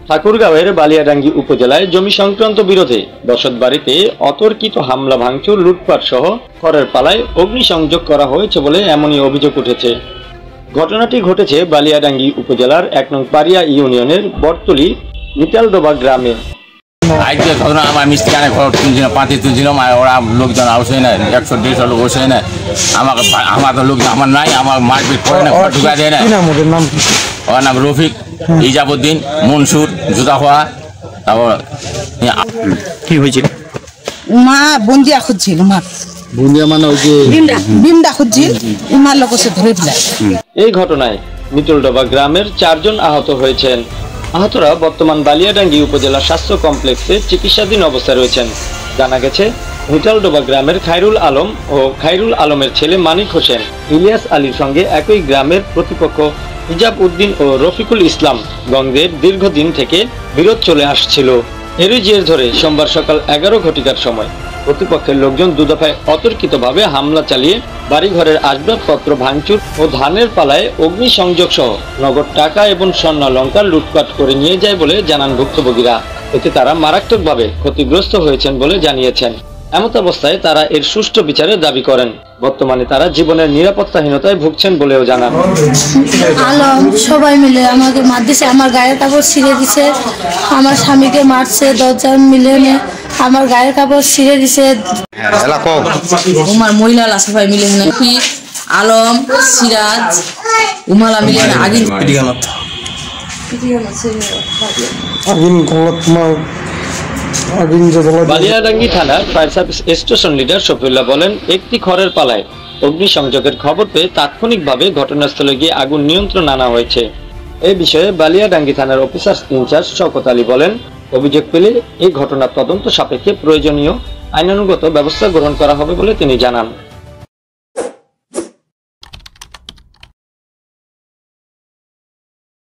ঠাকুরগাঁওয়ের বালিয়াডাঙ্গি উপজেলায় জমি সংক্রান্ত বিরোধে বসতবাড়িতে অতর্কিত হামলা ভাঙচুর লুটপাট সহ খড়ের পালায় অগ্নিসংযোগ করা হয়েছে বলে এমনই অভিযোগ উঠেছে। ঘটনাটি ঘটেছে বালিয়াডাঙ্গি উপজেলার ১ নং পারিয়া ইউনিয়নের বটতলী নিটালডোবা গ্রামে। আজকে ধরুন আমার মিস্ত্রি আনে ঘর তুলছিলাম, পাতি তুলছিলাম, আর ওরা লোকজন আসে না, ১০০-১৫০ লোক বসে না। আমার তো লোকজন আমার নাই, আমার মারপিট করে না, ঢুকা দেয় না। ওর নাম রফিক, ইজাবুদ্দিন, মনসুর, জুতাখোয়া। তারপর কি হয়েছিল? মা বন্দিয়া খুঁজছিল, মা বন্দিয়া মানে ওই যে বিমডা খুঁজছিল, মার লোক সে ধরে ফেলে। এই ঘটনায় নিটালডোবা গ্রামের ৪ জন আহত হয়েছেন। আহতরা বর্তমান বালিয়াডাঙ্গি উপজেলা স্বাস্থ্য কমপ্লেক্সে চিকিৎসাধীন অবস্থায় রয়েছেন। জানা গেছে, নিটালডোবা গ্রামের খায়রুল আলম ও খায়রুল আলমের ছেলে মানিক হোসেন ইলিয়াস আলীর সঙ্গে একই গ্রামের প্রতিপক্ষ হিজাব উদ্দিন ও রফিকুল ইসলাম গঙ্গের দীর্ঘদিন থেকে বিরোধ চলে আসছিল। এরই জের ধরে সোমবার সকাল ১১ ঘটিকার সময় প্রতিপক্ষের লোকজন দুদফায় অতর্কিতভাবে হামলা চালিয়ে বাড়িঘরের আসবাবপত্র ভাঙচুর ও ধানের পালায় অগ্নিসংযোগ সহ নগদ টাকা এবং স্বর্ণালংকার লুটপাট করে নিয়ে যায় বলে জানান ভুক্তভোগীরা। এতে তারা মারাত্মকভাবে ক্ষতিগ্রস্ত হয়েছেন বলে জানিয়েছেন। এমত অবস্থায় তারা এর সুষ্ঠু বিচারের দাবি করেন। বর্তমানে তারা জীবনের নিরাপত্তাহীনতায় ভুগছেন বলেও জানান। আলম সবাই মিলে আমাকে মার দিছে, আমার গায়ের কাপড় ছিঁড়ে দিছে, আমার স্বামীকে মারছে, 10 জন মিলে আমার গায়ের কাপড় ছিঁড়ে দিছে। উমার মহিলা সবাই মিলে আলম, সিরাজ, উমালা মিলে আগে বালিয়াডাঙ্গি থানার fire service station leader Shafiullah বলেন, একটি খড়ের পালায় অগ্নিসংযোগের খবর পেয়ে তাৎক্ষণিকভাবে ঘটনাস্থলে গিয়ে আগুন নিয়ন্ত্রণ আনা হয়েছে। এই বিষয়ে বালিয়াডাঙ্গি থানার অফিসার ইনচার্জ শওকত আলী বলেন, অভিযোগ পেলে এই ঘটনার তদন্ত সাপেক্ষে প্রয়োজনীয় আইনানুগত ব্যবস্থা গ্রহণ করা হবে বলে তিনি জানান।